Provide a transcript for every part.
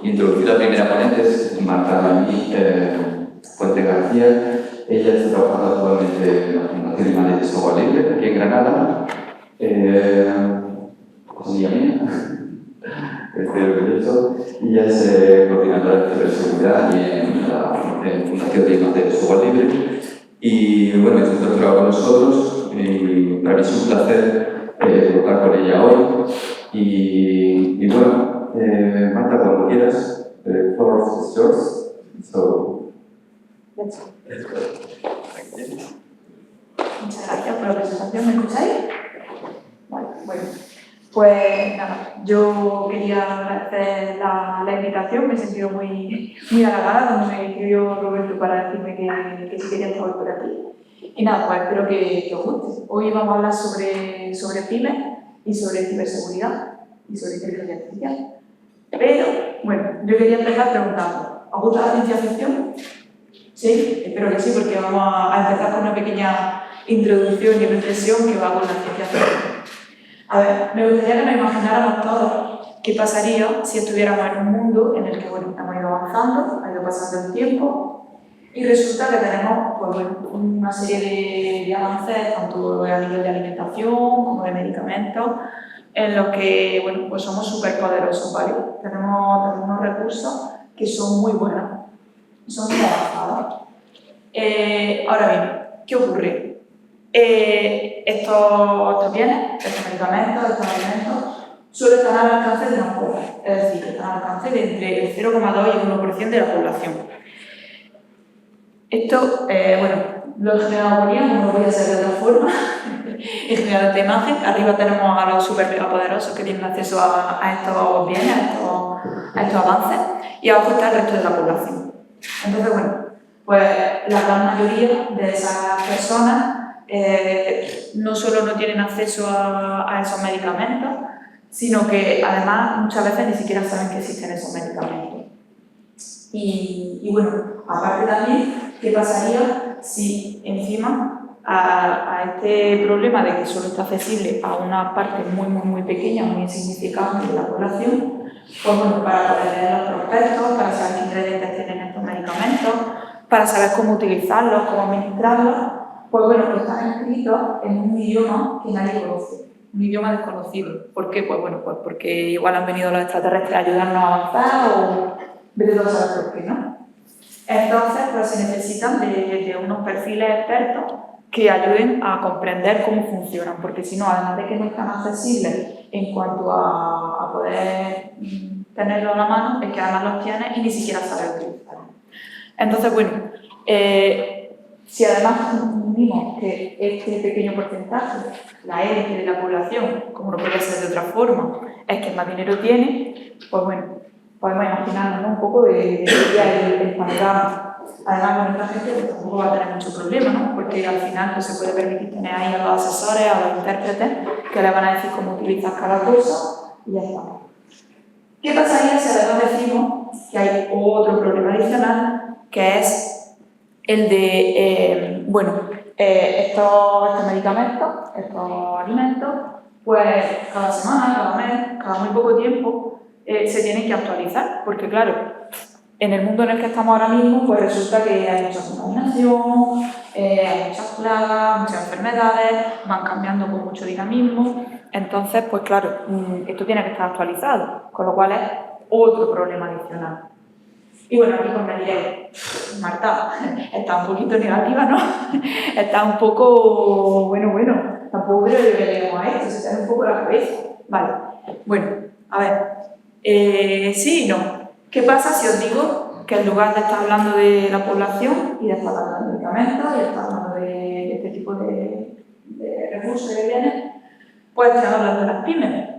introducir a la primera ponente, es Marta Noemí Puente García. Ella está trabajando actualmente en la Fundación Imanes de Software Libre, aquí en Granada. Cosilla mía. Estoy orgulloso. Ella es coordinadora de ciberseguridad y en la Fundación de Imanes de Software Libre. Y bueno, hizo un doctorado con nosotros y para mí es un placer contar con ella hoy. Y bueno, Marta, cuando quieras, the floor is yours. So, let's go. Muchas gracias por la presentación. ¿Me escucháis? Vale, bueno. Pues nada, yo quería agradecer la invitación, me he sentido muy halagada cuando me escribió Roberto para decirme que sí quería estar por aquí. Y nada, pues espero que os guste. Hoy vamos a hablar sobre pymes y sobre ciberseguridad y sobre inteligencia artificial. Pero, bueno, yo quería empezar preguntando, ¿os gusta la ciencia ficción? Sí, espero que sí, porque vamos a empezar con una pequeña introducción y reflexión que va con la ciencia ficción. A ver, me gustaría que nos imagináramos todos qué pasaría si estuviéramos en un mundo en el que, bueno, hemos ido avanzando, ha ido pasando el tiempo y resulta que tenemos, pues, bueno, una serie de avances, tanto a nivel de alimentación como de medicamentos, en los que, bueno, pues somos súper poderosos, ¿vale? Tenemos unos recursos que son muy buenos, son muy avanzados. Ahora bien, ¿qué ocurre? Estos bienes, estos medicamentos, estos alimentos, solo están al alcance de unos pocos, es decir, que están al alcance de entre el 0,2 y el 1% de la población. Esto, bueno, lo he generado por IA, como no podía ser de otra forma. He generado esta imagen. Arriba tenemos a los super megapoderosos que tienen acceso a estos bienes, a estos avances, y abajo está el resto de la población. Entonces, bueno, pues la gran mayoría de esas personas no solo no tienen acceso a esos medicamentos, sino que además muchas veces ni siquiera saben que existen esos medicamentos. Y bueno, aparte también, ¿qué pasaría si encima a este problema de que solo está accesible a una parte muy pequeña, muy insignificante de la población, pues bueno, para poder leer los prospectos, para saber qué ingredientes tienen estos medicamentos, para saber cómo utilizarlos, cómo administrarlos, pues bueno, pues están escritos en un idioma que nadie conoce, un idioma desconocido. ¿Por qué? Pues bueno, pues porque igual han venido los extraterrestres a ayudarnos a avanzar o vete a saber por qué, ¿no? Entonces, pues se necesitan de unos perfiles expertos que ayuden a comprender cómo funcionan, porque si no, además de que no están accesibles en cuanto a poder tenerlo a la mano, es que además los tienes y ni siquiera sabes utilizarlos. Entonces, bueno, si además unimos que este pequeño porcentaje, la élite de la población, como no puede ser de otra forma, es que más dinero tiene, pues bueno, podemos imaginarnos, ¿no?, un poco de el panorama. Además, con esta gente pues, tampoco va a tener mucho problema, ¿no?, porque al final pues, se puede permitir tener ahí a los asesores, a los intérpretes, que le van a decir cómo utilizar cada cosa y ya está. ¿Qué pasaría si además decimos que hay otro problema adicional, que es el de, estos medicamentos, estos alimentos, pues cada semana, cada mes, cada muy poco tiempo, se tienen que actualizar, porque claro, en el mundo en el que estamos ahora mismo, pues resulta que hay mucha contaminación, hay muchas plagas, muchas enfermedades, van cambiando con mucho dinamismo, entonces, pues claro, esto tiene que estar actualizado, con lo cual es otro problema adicional. Y bueno, aquí pues me diré, Marta, está un poquito negativa, ¿no? Está un poco, bueno, tampoco creo que lleguemos a esto, se te da un poco la cabeza. Vale, bueno, a ver, sí y no. ¿Qué pasa si os digo que en lugar de estar hablando de la población y de estar hablando de medicamentos y de estar hablando de este tipo de recursos y de bienes, pues estamos hablando de las pymes?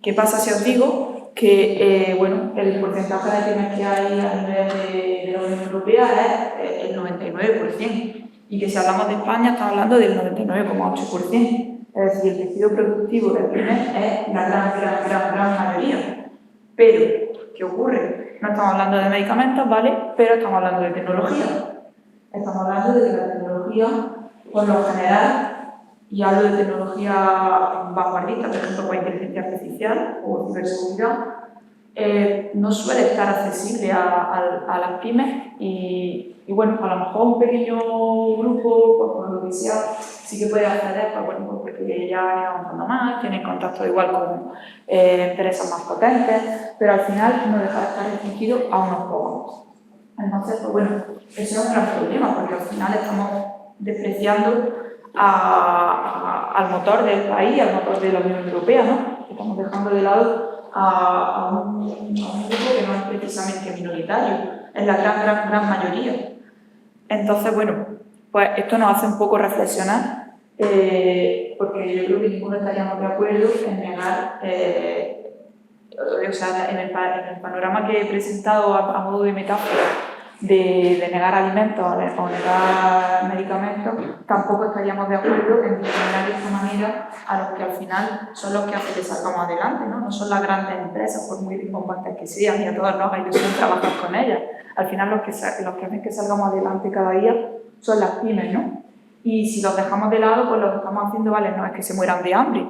¿Qué pasa si os digo que bueno, el porcentaje de pymes que hay a nivel de la Unión Europea es el 99%? Y que si hablamos de España estamos hablando del 99,8%. Es decir, el tejido productivo de pymes es la gran mayoría. Pero, ¿qué ocurre? No estamos hablando de medicamentos, ¿vale? Pero estamos hablando de tecnología. Estamos hablando de que la tecnología, por lo general, y hablo de tecnología vanguardista, por ejemplo, con inteligencia artificial o ciberseguridad, no suele estar accesible a las pymes y bueno, a lo mejor un pequeño grupo, pues por lo que sea, sí que puede acceder, pues bueno, pues porque ya han ido avanzando más, tienen contacto igual con empresas más potentes, pero al final no deja de estar restringido a unos pocos. Entonces, pues bueno, eso es un gran problema, porque al final estamos despreciando al motor del país, al motor de la Unión Europea, ¿no? Estamos dejando de lado a un grupo que no es precisamente minoritario, es la gran mayoría. Entonces, bueno, pues esto nos hace un poco reflexionar, porque yo creo que ninguno estaríamos de acuerdo en negar, o sea, en el panorama que he presentado a modo de metáfora, de negar alimentos o negar medicamentos, tampoco estaríamos de acuerdo en discriminar de esta manera a los que al final son los que hacen que salgamos adelante, ¿no? No son las grandes empresas, por muy rimbombantes que sean, y a todos nos ilusión trabajar con ellas. Al final los que hacen que salgamos adelante cada día son las pymes, ¿no? Y si los dejamos de lado, pues lo que estamos haciendo, vale, no es que se mueran de hambre,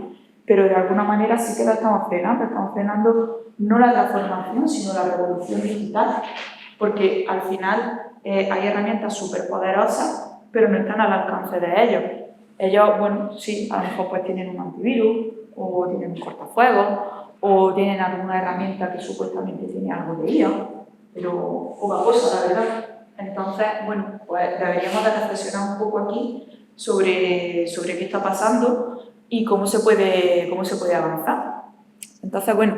pero de alguna manera sí que lo estamos frenando no la transformación, sino la revolución digital. Porque al final hay herramientas súper poderosas, pero no están al alcance de ellos. Ellos, bueno, sí, a lo mejor pues tienen un antivirus, o tienen un cortafuegos, o tienen alguna herramienta que supuestamente tiene algo de IA, pero poca cosa, la verdad. Entonces, bueno, pues deberíamos de reflexionar un poco aquí sobre qué está pasando y cómo se puede avanzar. Entonces, bueno,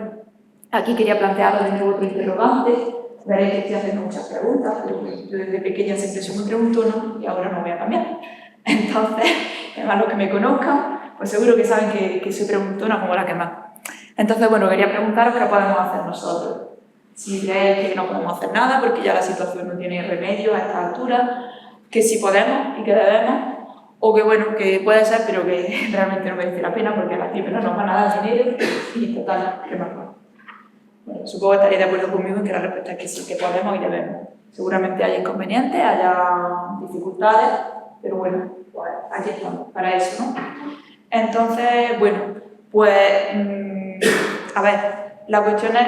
aquí quería plantearos de nuevo otro interrogante. Veréis que estoy haciendo muchas preguntas, pero yo desde pequeña siempre soy muy preguntona y ahora no voy a cambiar. Entonces, además los que me conozcan, pues seguro que saben que soy preguntona como la que más. Entonces, bueno, quería preguntaros qué podemos hacer nosotros. Si creéis que no podemos hacer nada porque ya la situación no tiene remedio a esta altura, que sí podemos y que debemos, o que bueno, que puede ser, pero que realmente no merece la pena porque a las pymes no nos van a dar dinero y total, que más no. Bueno, supongo que estaréis de acuerdo conmigo en que la respuesta es que sí, que podemos y debemos. Seguramente hay inconvenientes, haya dificultades, pero bueno, pues aquí estamos, para eso, ¿no? Entonces, bueno, pues, a ver, la cuestión es,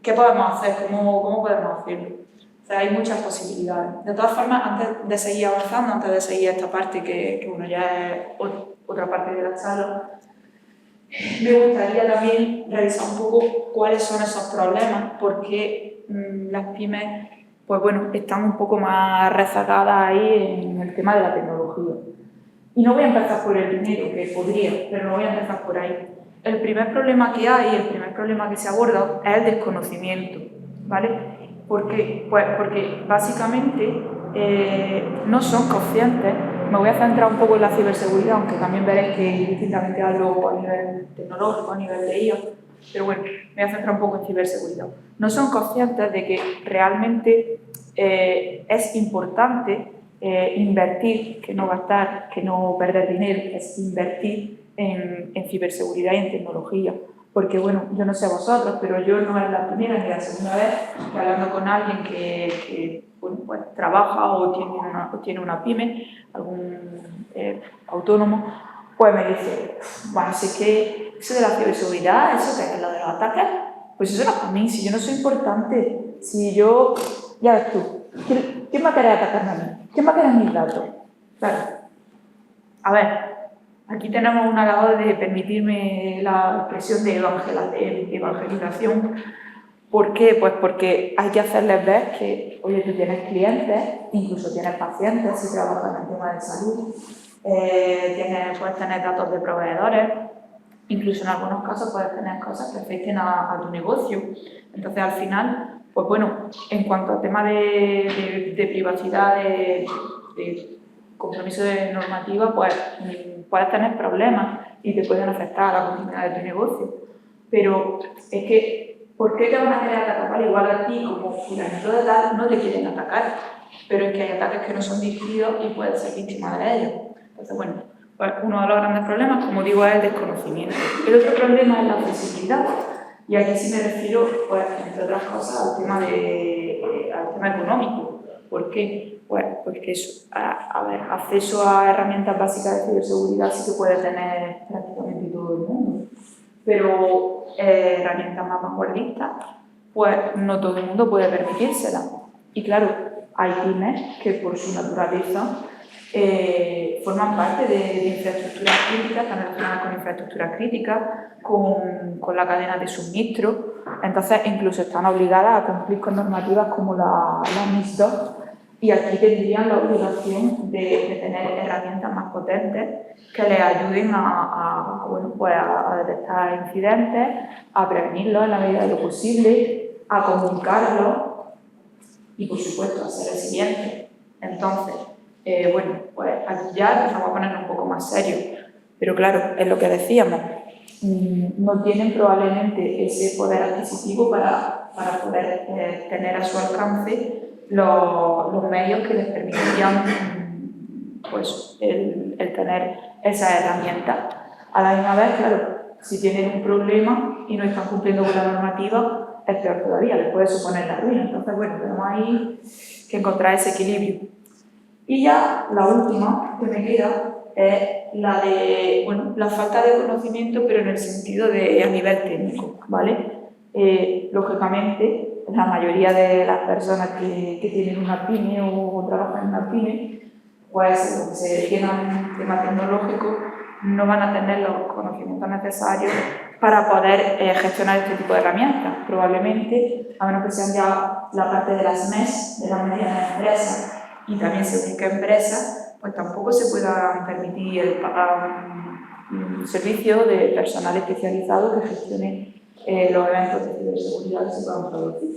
¿qué podemos hacer? ¿Cómo podemos hacerlo? O sea, hay muchas posibilidades. De todas formas, antes de seguir avanzando, antes de seguir esta parte, que bueno, ya es otra parte de la charla, me gustaría también revisar un poco cuáles son esos problemas, porque las pymes, pues bueno, están un poco más rezagadas ahí en el tema de la tecnología. Y no voy a empezar por el dinero, que podría, pero no voy a empezar por ahí. El primer problema que hay, el primer problema que se aborda es el desconocimiento, ¿vale? ¿Por qué? Pues porque básicamente no son conscientes. Me voy a centrar un poco en la ciberseguridad, aunque también veréis que distintamente hablo a nivel tecnológico, a nivel de IA, pero bueno, me voy a centrar un poco en ciberseguridad. No son conscientes de que realmente es importante invertir, que no gastar, que no perder dinero, es invertir en ciberseguridad y en tecnología. Porque, bueno, yo no sé vosotros, pero yo no es la primera ni la segunda vez que hablando con alguien que bueno, pues, trabaja o tiene una pyme, algún autónomo, pues me dice, bueno, si es que eso de la ciberseguridad, eso que es lo de los ataques, pues eso no es para mí, si yo no soy importante, si yo, ya ves tú, ¿quién va a querer atacarme a mí? ¿Quién va a querer mis datos? Claro. A ver, aquí tenemos una labor de permitirme la expresión de evangelización. ¿Por qué? Pues porque hay que hacerles ver que, oye, tú tienes clientes, incluso tienes pacientes si trabajas en el tema de salud, puedes tener datos de proveedores, incluso en algunos casos puedes tener cosas que afecten a tu negocio. Entonces, al final, pues bueno, en cuanto al tema de privacidad, de compromiso de normativa, pues puedes tener problemas y te pueden afectar a la continuidad de tu negocio. Pero es que, ¿por qué te van a querer atacar? Igual a ti, como fulanito de tal, no te quieren atacar, pero es que hay ataques que no son dirigidos y puedes ser víctima de ellos. Entonces, bueno, pues uno de los grandes problemas, como digo, es el desconocimiento. El otro problema es la accesibilidad. Y aquí sí me refiero, pues, entre otras cosas, al tema económico. ¿Por qué? Pues porque acceso a herramientas básicas de ciberseguridad sí que puede tener prácticamente todo el mundo. pero herramientas más vanguardistas, pues no todo el mundo puede permitírselas. Y claro, hay pymes que por su naturaleza forman parte de infraestructuras críticas, están relacionadas con infraestructuras críticas, con la cadena de suministro, entonces incluso están obligadas a cumplir con normativas como la NIS 2, y aquí tendrían la obligación de tener herramientas más potentes que les ayuden a detectar incidentes, a prevenirlos en la medida de lo posible, a comunicarlos y, por supuesto, a ser resilientes. Entonces, pues aquí ya empezamos a ponernos un poco más serios. Pero claro, es lo que decíamos, no tienen probablemente ese poder adquisitivo para poder tener a su alcance los medios que les permitirían pues, el tener esas herramientas. A la misma vez, claro, si tienen un problema y no están cumpliendo con la normativa, es peor todavía, les puede suponer la ruina. Entonces, bueno, tenemos ahí que encontrar ese equilibrio. Y ya la última que me queda es la de, la falta de conocimiento, pero en el sentido de a nivel técnico, ¿vale? Lógicamente, la mayoría de las personas que tienen una pyme o trabajan en una pyme, pues lo que se refiere a un tema tecnológico, no van a tener los conocimientos necesarios para poder gestionar este tipo de herramientas. Probablemente, a menos que sean ya la parte de las MES, de las medianas empresas, y también se ubica empresas, pues tampoco se pueda permitir el pagar un servicio de personal especializado que gestione los eventos de ciberseguridad que se puedan producir.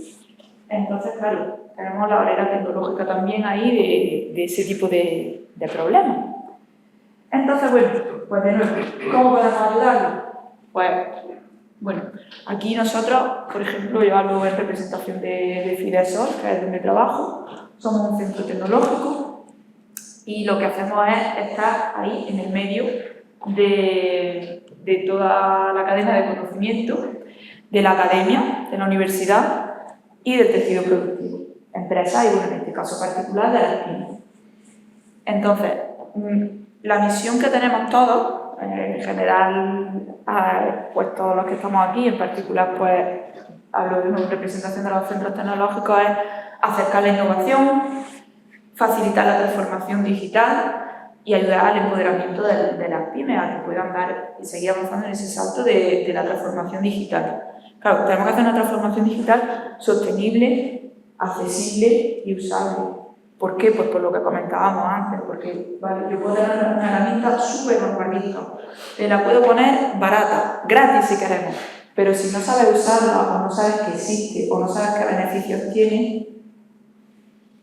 Entonces, claro, tenemos la barrera tecnológica también ahí de ese tipo de problemas. Entonces, pues de nuevo, ¿cómo podemos ayudarlo? Pues, aquí nosotros, por ejemplo, yo hablo en representación de Fidesol, que es donde trabajo, somos un centro tecnológico y lo que hacemos es estar ahí en el medio de toda la cadena de conocimiento de la academia, de la universidad y del tejido productivo, empresas y, en este caso particular, de las pymes. Entonces, la misión que tenemos todos, en general, pues todos los que estamos aquí, en particular, pues hablo de una representación de los centros tecnológicos, es acercar la innovación, facilitar la transformación digital y ayudar al empoderamiento de las pymes a que puedan dar y seguir avanzando en ese salto de la transformación digital. Claro, tenemos que hacer una transformación digital sostenible, accesible y usable. ¿Por qué? Pues por lo que comentábamos antes, porque yo puedo tener una herramienta súper vanguardista, la puedo poner barata, gratis si queremos, pero si no sabes usarla o no sabes que existe o no sabes qué beneficios tiene,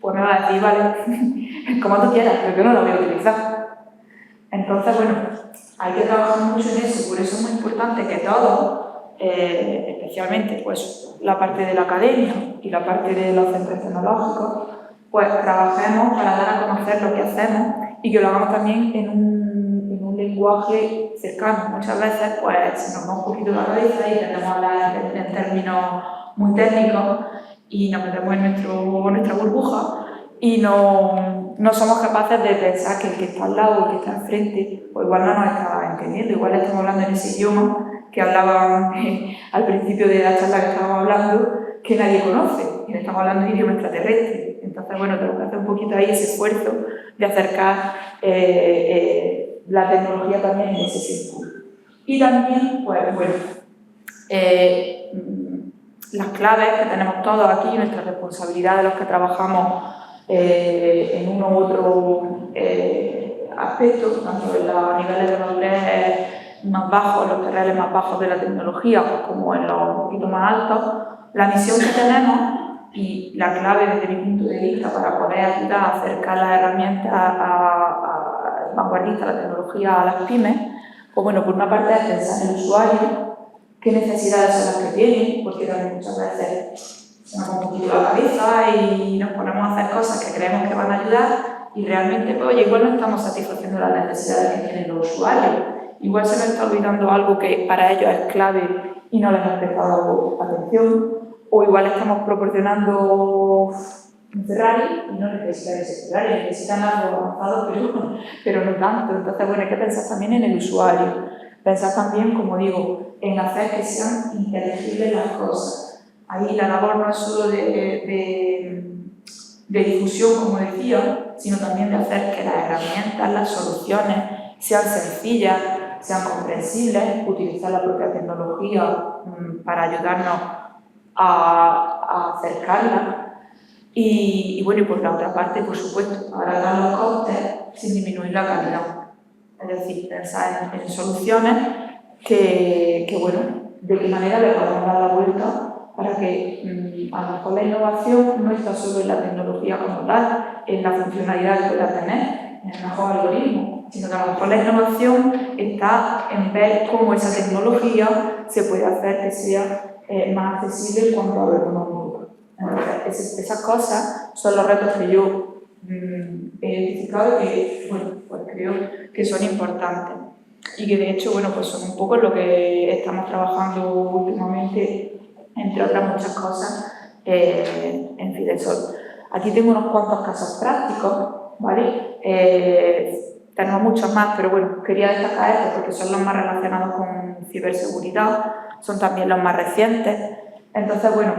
pues me va a decir, vale, como tú quieras, pero yo no la voy a utilizar. Entonces, hay que trabajar mucho en eso, por eso es muy importante que todos, especialmente pues, la parte de la academia y la parte de los centros tecnológicos, pues trabajemos para dar a conocer lo que hacemos y que lo hagamos también en un lenguaje cercano. Muchas veces pues, se nos va un poquito la cabeza y tendemos a hablar en términos muy técnicos y nos metemos en nuestra burbuja y no somos capaces de pensar que el que está al lado, el que está enfrente, pues igual no nos está entendiendo, igual estamos hablando en ese idioma que hablaban al principio de la charla que estábamos hablando, que nadie conoce, y le estamos hablando en idioma extraterrestre. Entonces, tenemos que hacer un poquito ahí ese esfuerzo de acercar la tecnología también en ese sentido. Y también, las claves que tenemos todos aquí, nuestra responsabilidad de los que trabajamos en uno u otro aspecto, tanto en los niveles de madurez más bajos, los terrenos más bajos de la tecnología, como en los un poquito más altos, la misión que tenemos y la clave desde mi punto de vista para poder ayudar a acercar las herramientas vanguardistas, la tecnología a las pymes, pues por una parte es pensar en el usuario, qué necesidades son las que tienen, porque también muchas veces se nos va un poquito la cabeza y nos ponemos a hacer cosas que creemos que van a ayudar y realmente, pues, igual no estamos satisfaciendo las necesidades que tienen los usuarios. Igual se nos está olvidando algo que para ellos es clave y no les hemos prestado atención, o igual estamos proporcionando un Ferrari y no necesitan ese Ferrari, necesitan algo avanzado, pero no tanto. Entonces, hay que pensar también en el usuario. Pensar también, como digo, en hacer que sean inteligibles las cosas. Ahí la labor no es solo de difusión, como decía, sino también de hacer que las herramientas, las soluciones sean sencillas, sean comprensibles, utilizar la propia tecnología para ayudarnos a acercarla. Y bueno, y por la otra parte, por supuesto, abaratar los costes sin disminuir la calidad. Es decir, pensar en soluciones que, bueno, de qué manera le podemos dar la vuelta para que a lo mejor la innovación no está solo en la tecnología como tal, en la funcionalidad que pueda tener, en el mejor algoritmo, sino que a lo mejor la innovación está en ver cómo esa tecnología se puede hacer que sea más accesible en cuanto a lo económico. Entonces, esas cosas son los retos que yo he identificado y que, bueno, pues creo que son importantes y que de hecho, bueno, pues son un poco lo que estamos trabajando últimamente, entre otras muchas cosas, en Fidesol. Aquí tengo unos cuantos casos prácticos, ¿vale? Tenemos muchos más, pero bueno, quería destacar estos porque son los más relacionados con ciberseguridad, son también los más recientes. Entonces, bueno,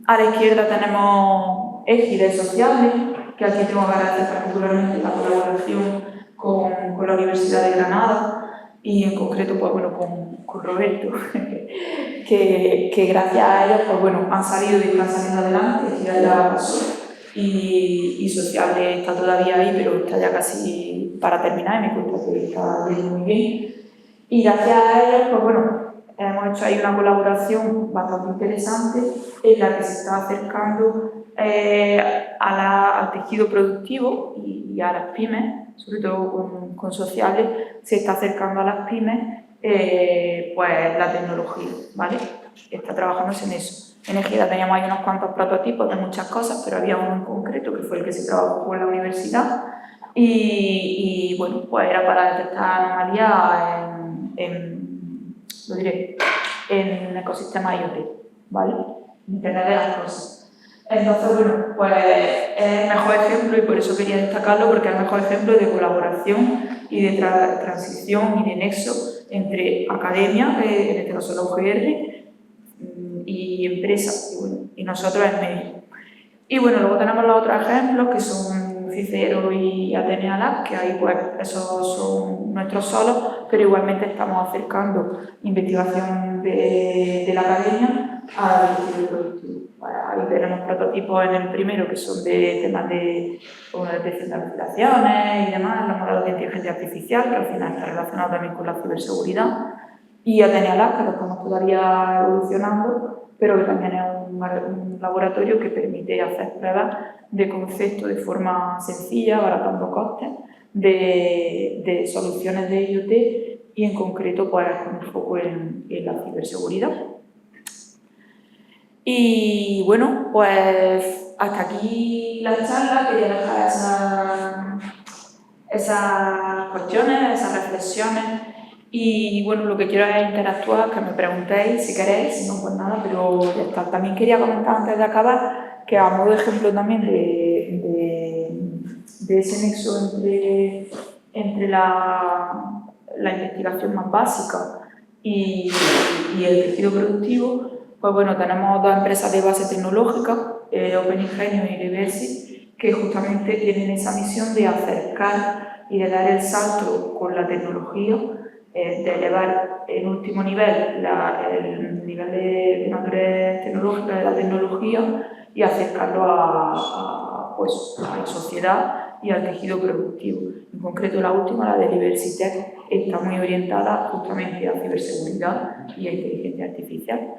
a la izquierda tenemos Égides Sociales, que aquí tengo que agradecer particularmente la colaboración con la Universidad de Granada y en concreto, pues bueno, con Roberto, que gracias a ellos, pues bueno, han salido y están saliendo adelante, Égides ya pasó y Sociales está todavía ahí, pero está ya casi para terminar y me cuenta que está yendo muy bien. Y gracias a ellos, pues bueno, hemos hecho ahí una colaboración bastante interesante en la que se está acercando al tejido productivo y a las pymes, sobre todo con Sociales, se está acercando a las pymes pues la tecnología, ¿vale? Está trabajándose en eso. En Égida teníamos ahí unos cuantos prototipos de muchas cosas, pero había uno en concreto que fue el que se trabajó con la universidad y bueno, pues era para detectar anomalías lo diré, en ecosistemas IoT, ¿vale? Internet de las cosas. Entonces, bueno, pues es el mejor ejemplo y por eso quería destacarlo porque es el mejor ejemplo de colaboración y de transición y de nexo entre academia, en este caso la UGR, y empresa, y, bueno, y nosotros en medio. Y bueno, luego tenemos los otros ejemplos que son Cicero y Atenea Lab, que ahí pues esos son nuestros solos, pero igualmente estamos acercando investigación de la academia al tejido productivo. Ahí tenemos prototipos en el primero que son de temas de descentralizaciones y demás, los modelos de inteligencia artificial, que al final está relacionado también con la ciberseguridad, y Atenea Lab, que lo estamos todavía evolucionando, pero que también es un laboratorio que permite hacer pruebas de concepto de forma sencilla, abaratando costes, de soluciones de IoT y en concreto pues, con un foco en la ciberseguridad. Y bueno, pues hasta aquí la charla, quería dejar esas cuestiones, esas reflexiones. Y bueno, lo que quiero es interactuar, que me preguntéis si queréis, si no, pues nada, pero ya está. También quería comentar antes de acabar que a modo de ejemplo también de ese nexo entre la investigación más básica y el tejido productivo, pues bueno, tenemos dos empresas de base tecnológica, Open Ingenio y Reversi, que justamente tienen esa misión de acercar y de dar el salto con la tecnología, de elevar en último nivel el nivel de madurez tecnológica de la tecnología y acercarlo a la sociedad y al tejido productivo. En concreto, la última, la de Diversitec, está muy orientada justamente a ciberseguridad y a inteligencia artificial.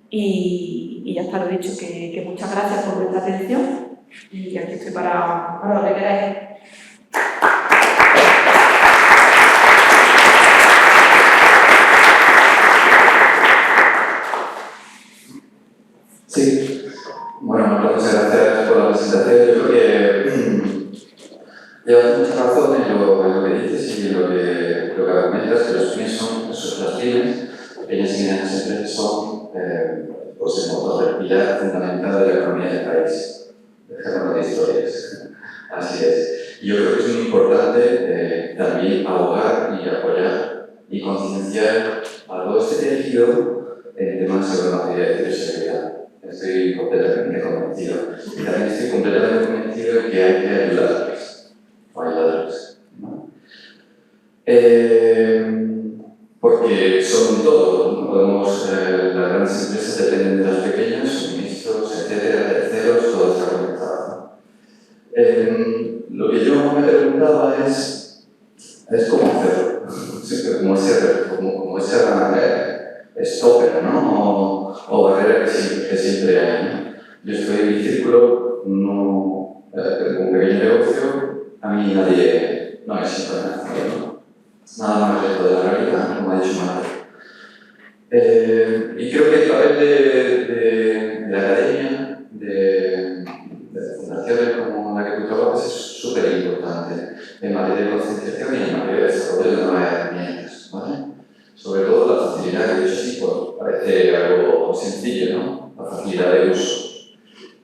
Y ya está, lo dicho, que muchas gracias por vuestra atención y aquí estoy para lo que queráis. Sí, bueno, muchas gracias por la presentación. Yo creo que llevas mucha razón en lo que dices y lo que argumentas, que los pymes son las pymes, pequeñas y medianas empresas son pues el motor del pilar fundamental de la economía del país. Dejémoslo de historias. Así es. Y yo creo que es muy importante también abogar y apoyar y concienciar a todo este tejido en temas sobre materia de ciberseguridad. Estoy completamente convencido. Y también estoy completamente convencido de que hay que ayudarles, o ayudarles, ¿no? Porque son todo, no podemos, las grandes empresas dependen de las pequeñas, suministros, etcétera, terceros, todo está conectado, ¿no? Lo que yo me preguntaba es cómo hacerlo, como ese stopper, ¿no? O barrera que siempre hay, ¿no? Yo estoy en mi círculo, no, tengo un pequeño negocio, a mí nadie, no me siento nada, ¿no? Nada más lejos de la realidad, como ha dicho Marta. Y creo que el papel de la academia, de fundaciones como la que tú trabajas, es súper importante en materia de concienciación y en materia de desarrollo de nuevas herramientas, ¿vale? Sobre todo la facilidad, que de hecho sí, pues, parece algo sencillo, ¿no? La facilidad de uso.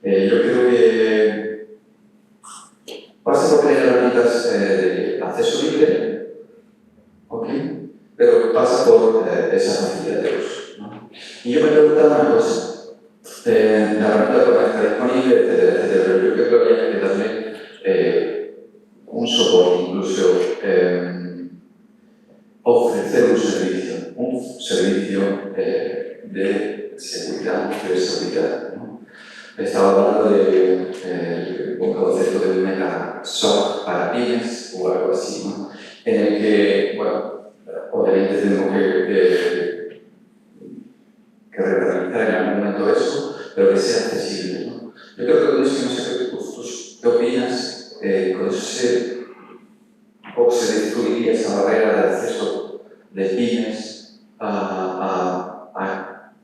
Yo creo que pasa por tener herramientas de acceso libre, ¿ok? Pero pasa por esa facilidad de uso, ¿no? Y yo me preguntaba una cosa. La herramienta está disponible, etcétera, etcétera, pero yo creo que había que darle un soporte, incluso ofrecer un servicio de seguridad, ciberseguridad, ¿no? Estaba hablando de un concepto de un mega SOC para pymes o algo así, ¿no? En el que, bueno, obviamente tenemos que rentabilizar en algún momento eso, pero que sea accesible, ¿no? Yo creo que con eso, no sé qué opinas, con eso se destruiría esa barrera de acceso de pymes a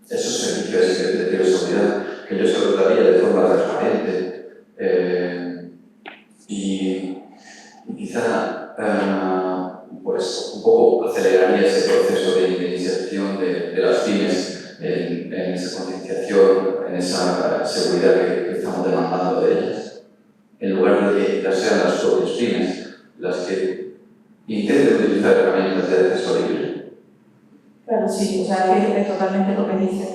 esos servicios de ciberseguridad que yo se los daría de forma transparente y quizá pues un poco aceleraría ese proceso de iniciación de las pymes en esa concienciación, en esa seguridad que estamos demandando de ellas, en lugar de que ya sean las propias pymes las que intenten utilizar herramientas de acceso libre. Claro, sí, o sea, que es totalmente lo que dice.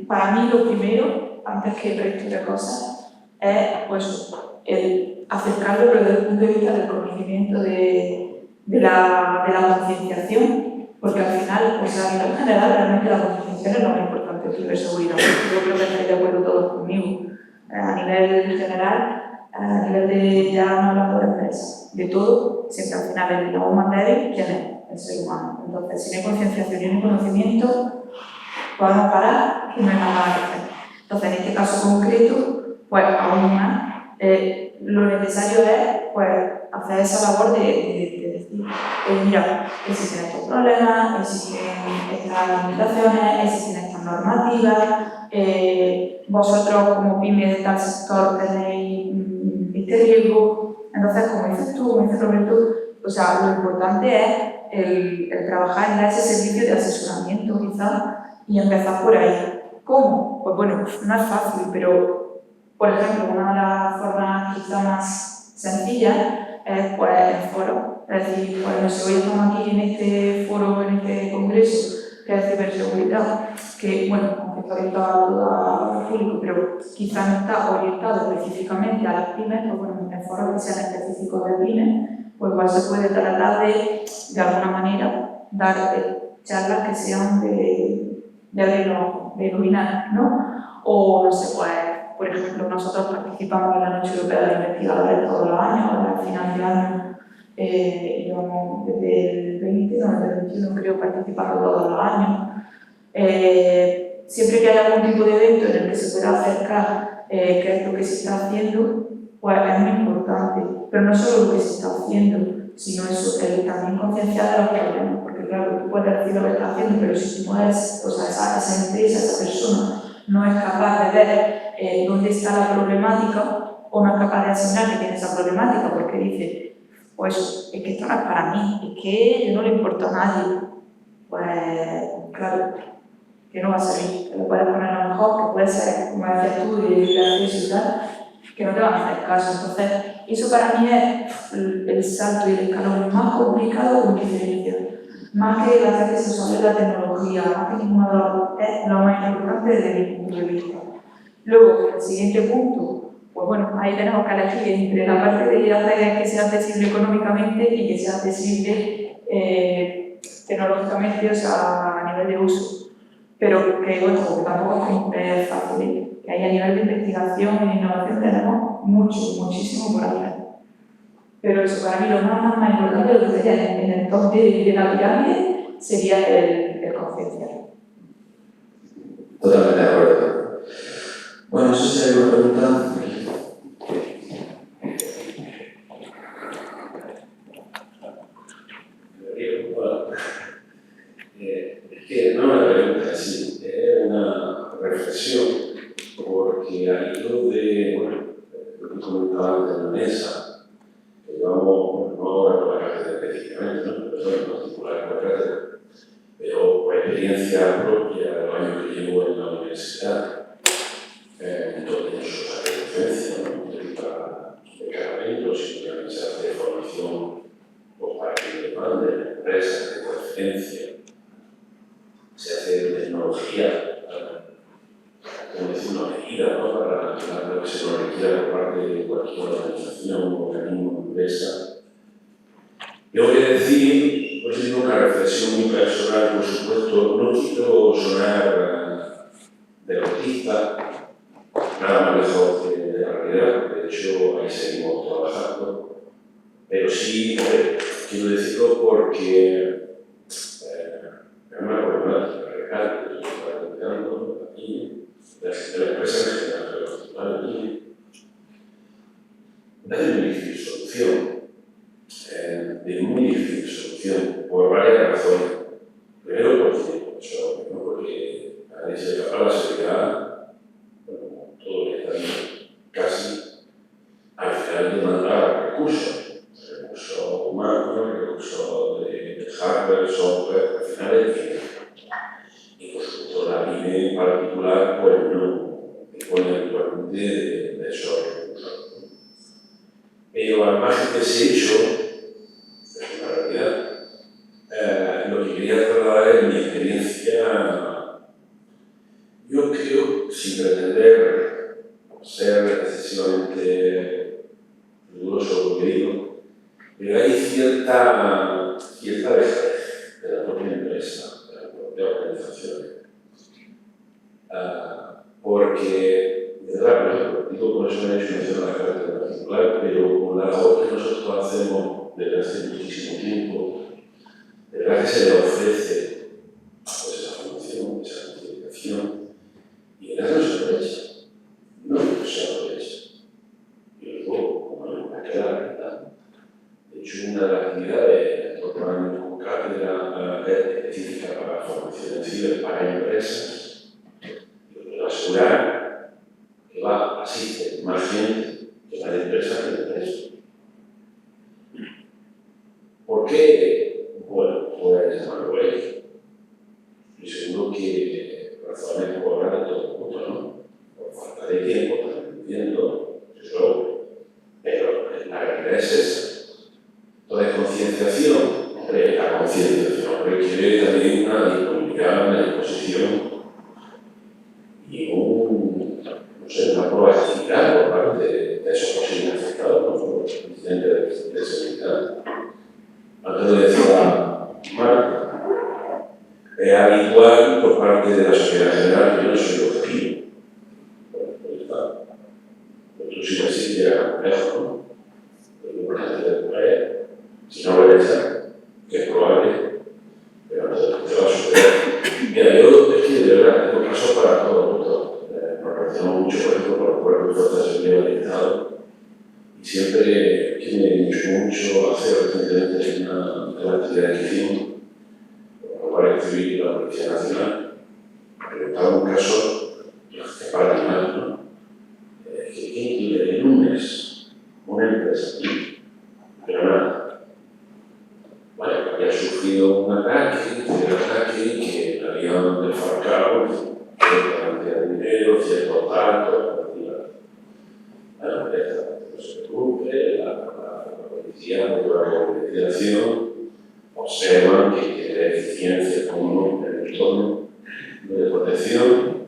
Para mí lo primero, antes que el resto de cosas, es pues, el acercarlo pero desde el punto de vista del conocimiento de la concienciación, porque al final, o sea, a nivel general, realmente la concienciación es lo más importante en ciberseguridad. Yo creo que estáis de acuerdo todos conmigo. A nivel general, a nivel de, ya no hablando de empresas, de todo, siempre al final el lado más débil, ¿quién es? El ser humano. Entonces, si no hay concienciación y no hay conocimiento, podemos parar y no hay nada que hacer. Entonces, en este caso concreto, pues aún más, lo necesario es pues, hacer esa labor de decir, mira, existen estos problemas, existen estas limitaciones, existen estas normativas, vosotros como pymes de tal sector tenéis este riesgo. Entonces, como dices tú, como dices Roberto, o sea, lo importante es el trabajar en dar ese servicio de asesoramiento quizá y empezar por ahí. ¿Cómo? Pues bueno, no es fácil, pero por ejemplo, una de las formas quizá más sencillas es pues el foro. Es decir, pues no sé, hoy estamos aquí en este foro, en este congreso, que es de ciberseguridad, que bueno, aunque está orientado al público, pero quizá no está orientado específicamente a las pymes, pues bueno, en foros que sean específicos de pymes, pues igual se puede tratar de alguna manera, dar charlas que sean de iluminar, ¿no? O no sé, pues, por ejemplo, nosotros participamos en la Noche Europea de Investigadores todos los años, ahora al final de año, llevamos desde el 20, no, desde el 21 creo, participando todos los años. Siempre que haya algún tipo de evento en el que se pueda acercar qué es lo que se está haciendo, pues es muy importante. Pero no solo lo que se está haciendo, sino eso, también concienciar de los problemas. Porque claro, tú puedes decir lo que estás haciendo, pero si tú no eres, o sea, esa empresa, esa persona, no es capaz de ver dónde está la problemática, o no es capaz de asignar que tiene esa problemática, porque dice, pues es que esto no es para mí, es que yo no le importo a nadie. Pues claro, que no va a servir, que lo puedes poner a lo mejor, que puede ser, como decías tú, de acceso y tal, que no te van a hacer caso. Entonces, eso para mí es el salto y el escalón más complicado con diferencia. más que las redes sociales, la tecnología, más que ninguna de las dos, es lo más importante desde mi punto de vista. Luego, el siguiente punto, pues bueno, ahí tenemos que elegir entre la parte de hacer que sea accesible económicamente y que sea accesible tecnológicamente, o sea, a nivel de uso. Pero que, bueno, que tampoco es fácil, ¿eh? Que ahí a nivel de investigación e innovación tenemos muchísimo por hacer. Pero eso, para mí lo más importante, lo que sería en el top de la pirámide, sería el concienciar. Totalmente de acuerdo. Bueno, no sé si hay alguna pregunta. Es que no es una pregunta así, es una reflexión, porque al hilo de, bueno, lo que comentaba antes en la mesa, que llevamos, bueno, no ahora con la cátedra específicamente, ¿no? Pero bueno, en particular con la cátedra, pero por experiencia propia de los años que llevo en la universidad, donde no solo se hace docencia, no de cargamentos, sino que también se hace formación pues, para que demanden empresas de transferencia. Se hace tecnología, como decir, una medida, ¿no? Para lo que se nos requiera por parte de cualquier organización, organismo, empresa. Yo voy a decir, pues es una reflexión muy personal, por supuesto, no quiero sonar derrotista, nada más lejos de la realidad, de hecho ahí seguimos trabajando, pero sí, quiero decirlo porque es una problemática real que se está planteando aquí, de la empresa en general, pero aquí, de muy difícil solución, por varias razones. Primero, porque a nadie se le escapa la seriedad, bueno, todo lo que está bien, casi, al final demanda recursos humanos, recursos de hardware, software, al final es dinero. Y por supuesto la pyme en particular pues no dispone habitualmente de esos recursos. Pero al margen de ese hecho, es una realidad, lo que quería trasladar es mi experiencia, yo creo, sin pretender ser excesivamente riguroso lo que digo, pero hay cierta dejadez de la propia empresa, de la propia organización. Porque, de verdad, digo por eso me he hecho mención a la carta en particular, pero con la labor que nosotros hacemos desde hace muchísimo tiempo, de verdad que se le ofrece pues, esa formación, esa certificación, y de verdad no se aprovecha. No se aprovecha. Y luego, como me queda la verdad. De hecho, una de las actividades que años con cátedra es específica para formación en ciber para empresas. Y os puedo asegurar que asiste más gente que va de empresa que de empresa. ¿Por qué? Bueno, puede llamarlo ello. Y seguro que razones por hablar de todo el mundo, ¿no? Por falta de tiempo, también entiendo, es obvio. Pero la realidad es esa. Entonces, concienciación, la concienciación requiere también una disponibilidad, una disposición y una proactividad por parte de esos posibles afectados, no solo los incidentes de seguridad. Antes lo decía Marta, es habitual por parte de la sociedad general que yo no soy el objetivo. Pues está. Pues tú sí que sí que era complejo, ¿no? Pero lo importante es si no lo echan, que es probable, pero no te va a suceder. Mira, yo es que de verdad tengo casos para todo esto. Nos relacionamos mucho, por ejemplo, con los cuerpos de fuerzas de seguridad del Estado y siempre que me gustó mucho hacer recientemente una actividad que hicimos con la Guardia Civil y la Policía Nacional. Preguntaba un caso que paradigmático, ¿no? ¿Quién quiere en un mes una empresa? Pero nada. Bueno, había sufrido un ataque, que le habían desfalcado cierta cantidad de dinero, ciertos datos, bueno, no se preocupe, la policía, por la investigación, observan que de eficiencia como en el entorno de protección,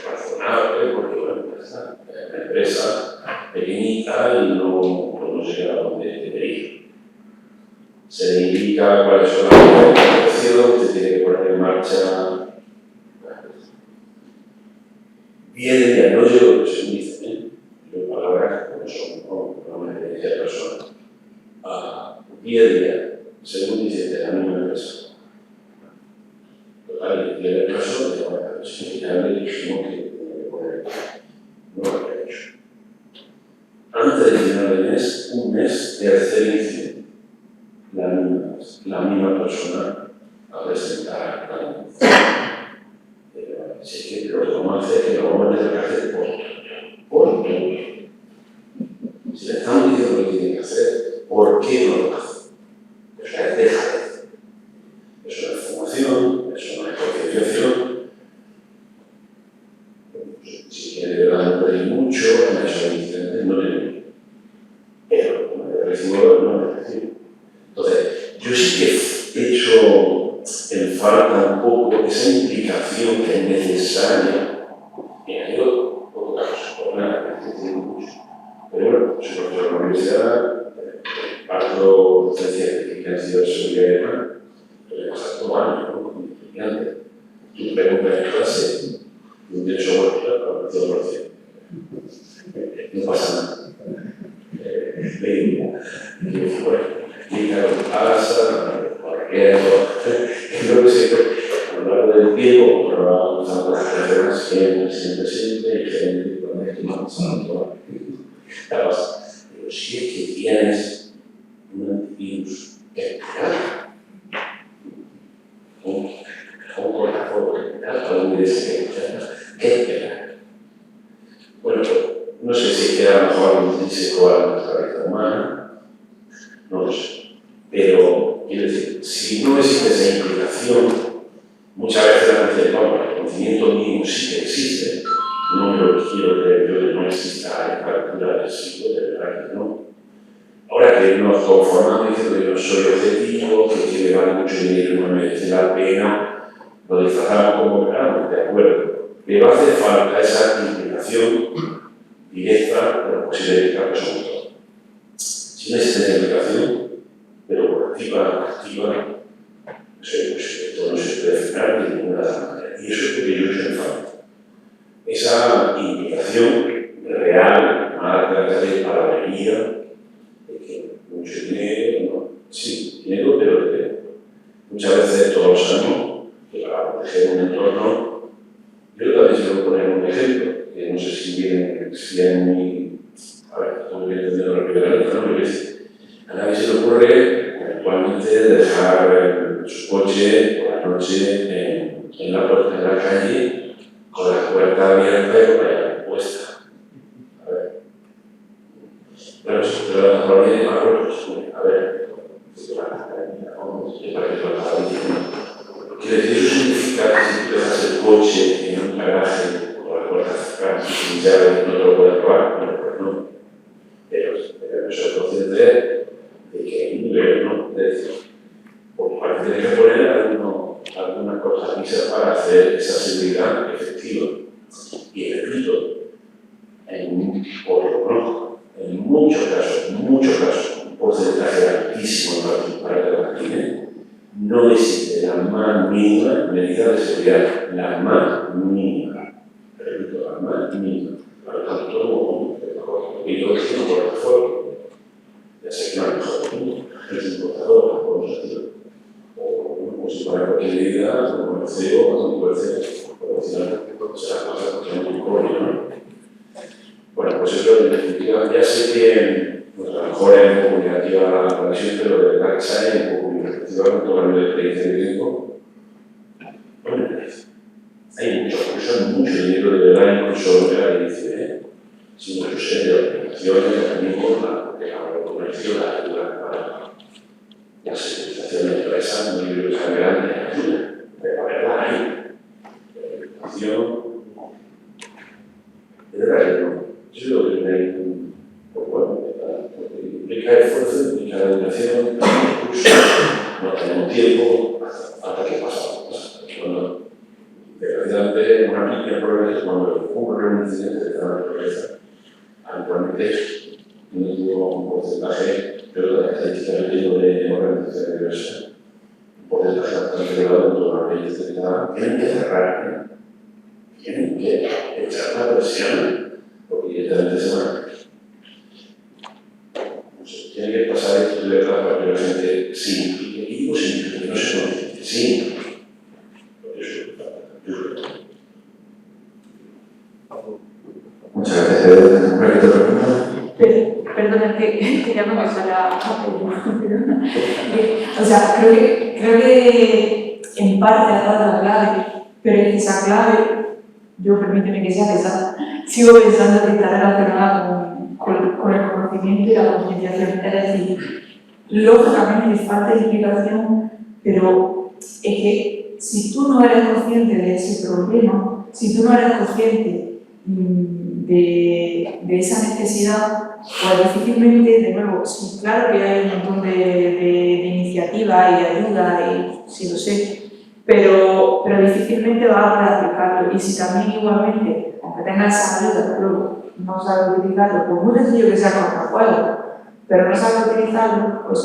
razonable, porque bueno, ya está, es una empresa pequeñita y no llega a donde debería ir. Se le indica cuáles son las medidas de protección, se tiene que poner en marcha. Día de día, no yo lo que se me dice, yo palabras como son, no una experiencia personal. Día a día, según dice la misma empresa. Total, y en el caso de bueno, si ya le dijimos que tenía que poner, no lo había hecho. Antes de final del mes, un mes, tercer incidente. La misma persona a presentar la denuncia. Si es que lo que vamos a hacer es que lo vamos a tener que hacer por todo. Si le estamos diciendo lo que tiene que hacer, ¿por qué no lo hace? Pues es dejadez. Eso no es formación, eso no es concienciación. Si quiere de verdad no pedir mucho, en esos incidentes no le digo. Pero como le recibo, no le recibo. Entonces, yo sí que he hecho en falta un poco esa implicación que es necesaria. Mira, yo, poco caso, por nada, me tengo mucho. Pero bueno, soy profesor de la universidad, parto docencia que han sido de seguridad y demás, pero he pasado todo años, ¿no? Como estudiante. Tú preguntas en clase, y un derecho a vuelta, para todo el no pasa nada. Leía, y bueno, llega a casa, creo que siempre, a lo largo del tiempo, probamos las carreras siempre, y gente, cuando esto no pasa nada. Pero si es que tienes un antivirus que esperar, un cortafuego que esperar, para un virus que esperar. Bueno, no sé si queda a lo mejor intrínseco a nuestra vida humana, no lo sé. Pero, quiero decir, si no existe esa implicación, muchas veces la gente dice, bueno, el conocimiento mínimo sí que existe, no me lo quiero creer yo que no exista a esta altura del siglo, de verdad que no. Ahora que nos conformamos diciendo que yo soy objetivo, que me vale mucho dinero y no me merece la pena, lo disfrazamos como queramos, de acuerdo. Pero hace falta esa implicación directa de los posibles que somos todos. Si no existe esa implicación, pero por activa, no sé, pues esto no se puede frenar de ninguna de las maneras. Y eso es lo que yo he hecho en falta. Esa implicación real, más de palabrería, de que mucho dinero, ¿no? Sí, dinero, pero muchas veces todos lo sabemos, que para proteger un entorno, yo también se voy a poner un ejemplo, que no sé si es muy, a ver, estoy bien entendiendo la primera letra, ¿no? Pero a nadie se le ocurre actualmente dejar su coche por la noche en la puerta de la calle con la puerta abierta y con la llave puesta. A ver. Bueno, si usted lo deja bien, a ver, si te va a dejar vamos, para que lo haga bien. Quiere decir, eso significa que si tú dejas el coche en un garaje con la puerta cerrada, sin llave, no te lo puedes robar, bueno, pues no. Pero soy consciente de que hay un nivel, ¿no? Es decir, pues parece que hay que poner algunas cosas aquí para hacer esa seguridad efectiva. Y repito, por lo pronto, en muchos casos, un porcentaje altísimo para la PYME, no existe la más mínima medida de seguridad, la más mínima. Repito, la más mínima. Por lo tanto, todo y yo estoy por el fuego. Ya sé que no es mejor del mundo, es importador, por un sentido. O si para cualquier medida, como el CEO, como puede ser, por decir algo, será cosa que no me ocurre, ¿no? Bueno, pues eso en definitiva, ya sé que pues, a lo mejor es un poco negativa la conexión, pero de verdad que sale un poco mi perspectiva con todo el nivel de experiencia que tengo. Bueno, hay muchos cursos, mucho dinero de verdad, incluso de la ICB, sin mucho ser de organizaciones, también con la comercio, la ayuda para la securización de empresas, muy empresas grandes, ayuda, pero la verdad hay. La educación, de verdad que no. Yo creo que hay un poco, implica esfuerzo, implica educación, recursos, no tenemos tiempo, aquí el problema es cuando ocurre un incidente de esta naturaleza, habitualmente no tengo un porcentaje, pero la estadística que tengo de organizaciones diversas, un porcentaje bastante elevado de todas las leyes de Estado, tienen que cerrar, tienen que echar la presión, porque directamente se van. No sé, tiene que pasar esto de verdad para que la gente sí implique. Y digo sí, porque no se conoce, sí. Porque eso es Muchas gracias. ¿Repito la pregunta? Perdona, que ya no me sale a O sea, creo que en parte ha dado la clave, pero esa clave, yo permíteme que sea pesada, sigo pensando que está relacionada con el conocimiento y la concienciación. Es decir, lógicamente falta de implicación, pero es que si tú no eres consciente de ese problema, si tú no eres consciente de esa necesidad, pues difícilmente, de nuevo, sí, claro que hay un montón de iniciativas y ayuda, y sí lo sé, pero difícilmente vas a poder aplicarlo. Y si también igualmente, aunque tengas esa ayuda, pero no sabes utilizarlo, por muy sencillo que sea con el juego, pero no sabes utilizarlo, pues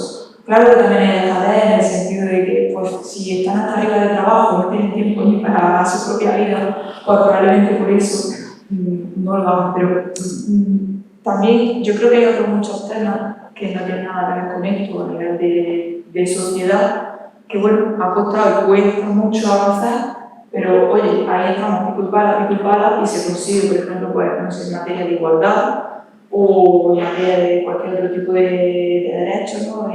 claro que también hay escasez en el sentido de que pues, si están hasta arriba de trabajo, no tienen tiempo ni para su propia vida, pues probablemente por eso no lo hagan. Pero también yo creo que hay otros muchos temas que no tienen nada que ver con esto a nivel de sociedad, que bueno, ha costado y cuesta mucho avanzar, pero oye, ahí estamos, pico y pala, y se consigue, por ejemplo, pues, no sé, en materia de igualdad, o en materia de cualquier otro tipo de derechos, ¿no? O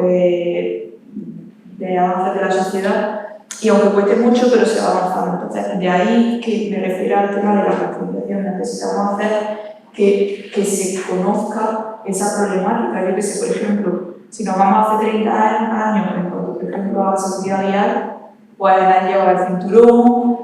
de avances de la sociedad, y aunque cueste mucho, pero se va avanzando. Entonces, de ahí que me refiero al tema de la concienciación, necesitamos hacer que se conozca esa problemática. Yo que sé, por ejemplo, si nos vamos hace 30 años, en cuanto, por ejemplo, a la seguridad vial, pues nadie llevaba el cinturón,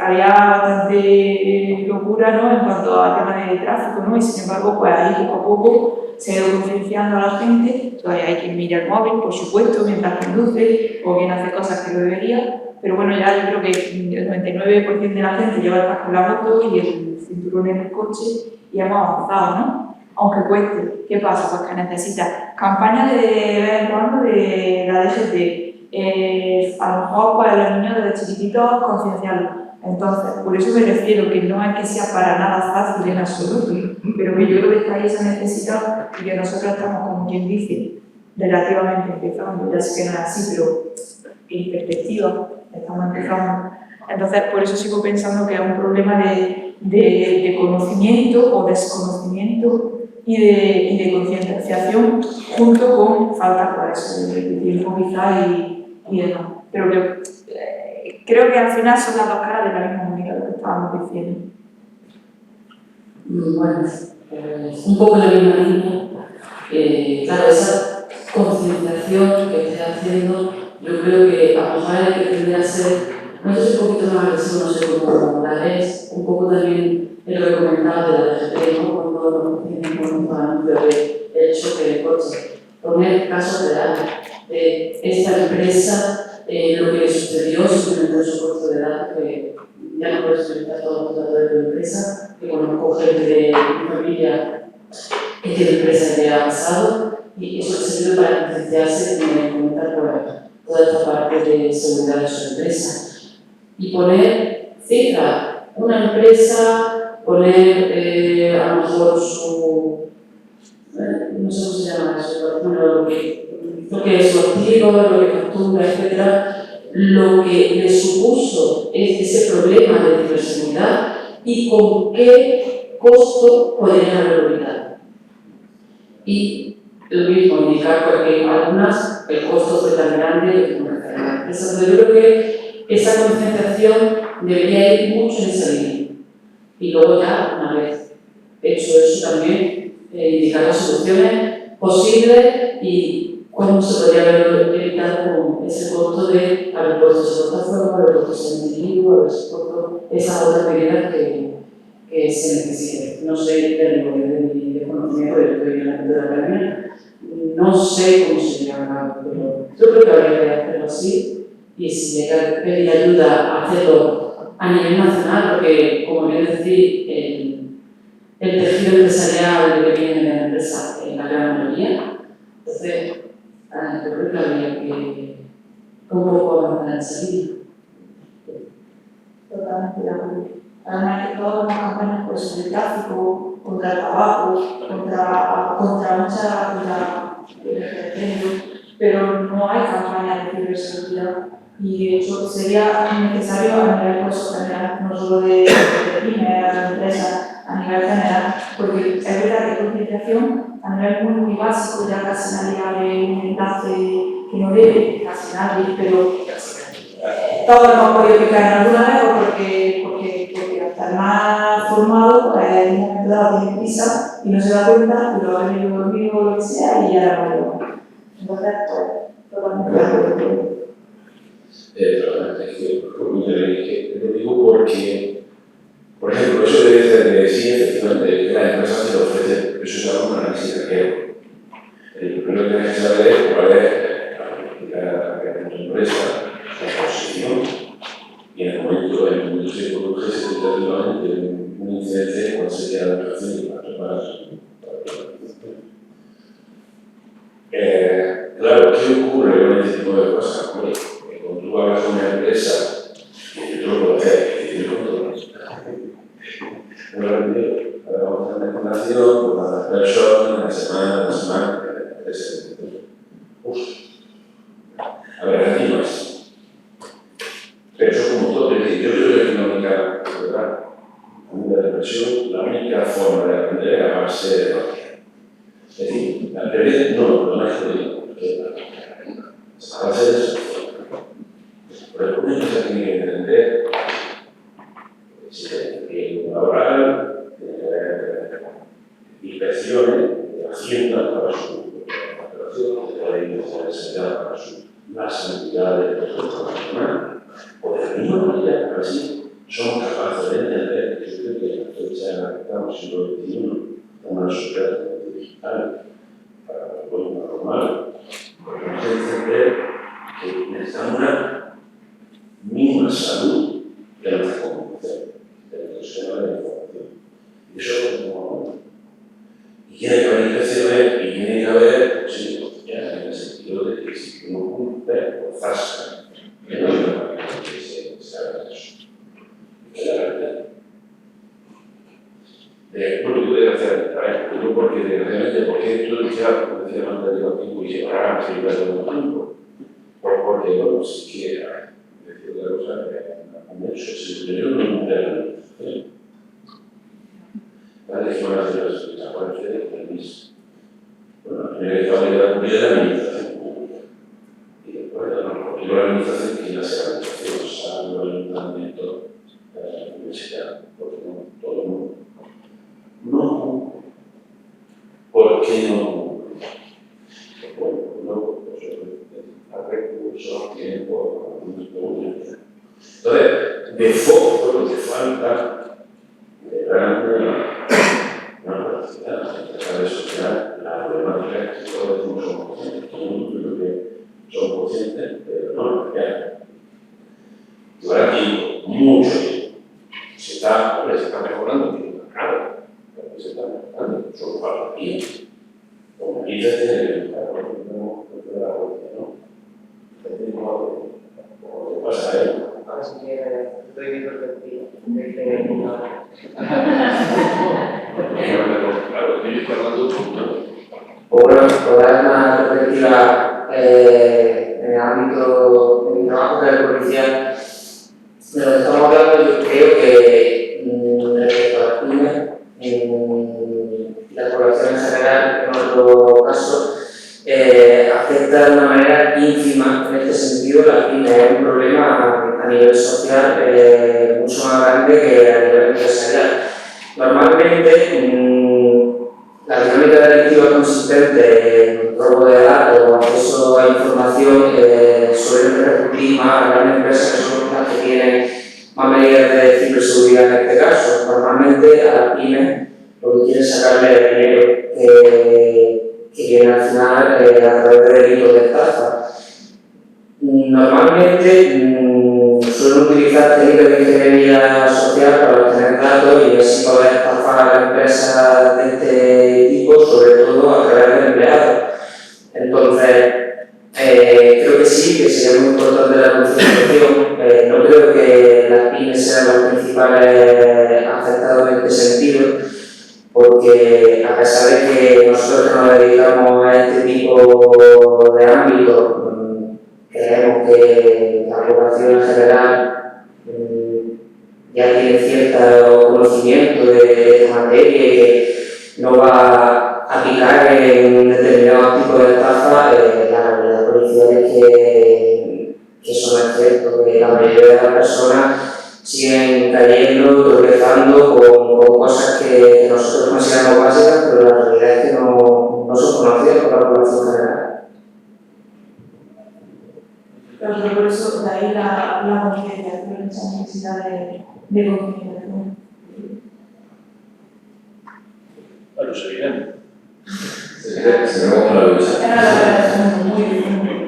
había bastante locura, ¿no?, en cuanto al tema del tráfico, ¿no? Y sin embargo, pues ahí poco a poco se ha ido concienciando a la gente. Todavía hay quien mira el móvil, por supuesto, mientras conduce, o bien hace cosas que no debería, pero bueno, ya yo creo que el 99% de la gente lleva el casco en la moto y el cinturón en el coche, y hemos avanzado, ¿no? Aunque cueste. ¿Qué pasa? Pues que necesita campañas de vez en cuando de la DGT, a lo mejor para los niños desde chiquititos concienciarlos. Entonces, por eso me refiero que no es que sea para nada fácil en absoluto, pero que yo creo que está ahí esa necesidad y que nosotros estamos, como quien dice, relativamente empezando. Ya sé que no es así, pero en perspectiva estamos empezando. Entonces, por eso sigo pensando que es un problema de conocimiento o desconocimiento y de concienciación, junto con falta por eso, de tiempo quizá y demás. Pero creo que al final son las dos caras de la misma moneda lo que estábamos diciendo. Bueno, un poco en la misma línea. Claro, esa concienciación que estoy haciendo, yo creo que a lo mejor hay que tendría que ser, no sé si un poquito más agresivo, no sé cómo la ves, un poco también en lo que comentaba de la DGT, ¿no? Cuando nos tienen con un anuncio del choque de coche. Poner casos reales de esta empresa, lo que le sucedió, simplemente el supuesto de datos, que ya no puedes utilizar todos los datos de tu empresa, que conozco gente de mi familia que tiene empresas de avanzado, y eso sirve para concienciarse y comentar toda esta parte de seguridad de su empresa. Y poner cifras, una empresa, poner a lo mejor su, no sé cómo se llama eso, bueno, lo que es su activo, lo que factura, etc., lo que le supuso ese problema de ciberseguridad y con qué costo podrían haberlo evitado. Y lo mismo, indicar porque en algunas el costo fue tan grande como la empresa. Pero yo creo que esa concienciación debería ir mucho en esa línea. Y luego ya, una vez hecho eso también, indicar las soluciones posibles y cómo se podría haber evitado con ese costo de haber puesto esa plataforma, haber puesto ese individuo, haber puesto esas otras medidas que se necesiten. No sé del nivel de conocimiento del estudio de la academia, no sé cómo se llama, pero yo creo que habría que hacerlo así, y si llega a pedir ayuda a hacerlo a nivel nacional, porque, como bien decís, el tejido empresarial que viene de la empresa en la gran mayoría. Entonces, yo creo que habría que un poco avanzar en esa línea. Totalmente de acuerdo. Además que todas las campañas pues, sobre el tráfico, contra el tabaco, contra mucha violencia de género, pero no hay campaña de ciberseguridad. Y de hecho sería necesario a nivel pues, general, no solo de pymes, de empresas, a nivel general, porque es verdad que concienciación a nivel muy básico, ya casi nadie abre un enlace que no debe, casi nadie, pero todos hemos podido picar en alguna vez porque hasta el más formado pues, en un momento dado tiene prisa y no se da cuenta y lo ha venido dormido o lo que sea y ya no lo veo. Entonces, totalmente de acuerdo. Totalmente, te lo digo porque, por ejemplo, eso de sí, efectivamente, que la empresa se lo ofrece, eso es algo para análisis de riesgo. Lo primero que tienes que saber es cuál es la empresa, la posición, y en el momento en que se produce significativamente un incidente, cuál sería la relación y la preparación para la organización. Claro, ¿qué ocurre con este tipo de cosas? Cuando tú hablas con una empresa, y yo lo puedo hacer, y yo con todo esto. Ahora vamos a hacer una fundación, vamos a hacer workshop, una semana, a ver, aquí no es. Pero eso como todo, yo creo que la única, ¿verdad? La depresión, la única forma de aprender es a base de práctica. Es decir, la teoría no es jodido, porque a base de eso. Pero el público se tiene que entender que existe riesgo laboral, tiene que haber inspecciones de Hacienda para su operación, de la Universidad para su sanidad de personas nacional, o de la misma manera, así somos capaces de entender que yo creo que la fecha en la que estamos, siglo XXI, una sociedad digital para el pueblo normal, porque nos hace entender que necesitamos una mínima salud de nuestra comunicación, de nuestro sistema de información. Y eso es como. Y tiene que haber inspecciones y tiene que haber, sí, ya en el sentido de que si uno cumple, pues zasca, que no hay una manera que se haga eso. Que es la realidad. Bueno, yo voy a hacer, porque desgraciadamente, porque esto ya, como decía antes, digo tiempo y llevará a seguir dando tiempo. Porque, bueno, si quiera decir otra cosa, han hecho, si yo no cumple la administración. La legislación es la parte del permiso. Bueno, la primera etapa de la cumplir la administración pública. Y después, porque la administración que ya sea la administración, salvo el ayuntamiento, la universidad, porque no, todo el mundo. No, ¿por qué no? Bueno, no, a recursos, tiempo, entonces, de foco lo que falta de dar una capacidad de social, la problemática que todos decimos somos conscientes, todo el mundo creo que son conscientes, pero no lo real. Llevará tiempo, mucho tiempo. Se está mejorando, claro. Se está mejorando, solo falta tiempo. Como dices, tiene que estar no de la policía, ¿no? ¿Cómo te pasa a él? Así que estoy viendo el Claro, estoy hablando tú, ¿no? O bueno, por dar una perspectiva en el ámbito de mi trabajo que es el policial, de lo que estamos hablando, yo creo que respecto a las pymes, la población en general, en otro caso, afecta de una manera ínfima en este sentido. La pyme es un problema a nivel social mucho más grande que a nivel empresarial. Normalmente, la dinámica delictiva consistente en robo de datos o acceso a información suele repercutir más a grandes empresas que son las que tienen más medidas de ciberseguridad en este caso. Normalmente a las pymes lo que quieren es sacarle el dinero que viene al final a través de delitos de estafa. Normalmente suele suelen utilizar técnicas de ingeniería social para obtener datos y así poder estafar a empresas de este tipo, sobre todo a través de empleados. Entonces, creo que sí, que sería muy importante la concienciación. No creo que las pymes sean los principales afectados en este sentido, porque a pesar de que nosotros nos dedicamos a este tipo de ámbitos, creemos que la población en general ya tiene cierto conocimiento de esta materia y que no va a picar en determinados tipos de estafa. La realidad policial es que eso no es cierto, que la mayoría de las personas siguen cayendo, tropezando con cosas que nosotros consideramos básicas, pero la realidad es que no son conocidas por la población general. Pero por eso, de ahí la concienciación, esa necesidad de concienciación. Bueno, se viene. Se ve como la lucha. Era muy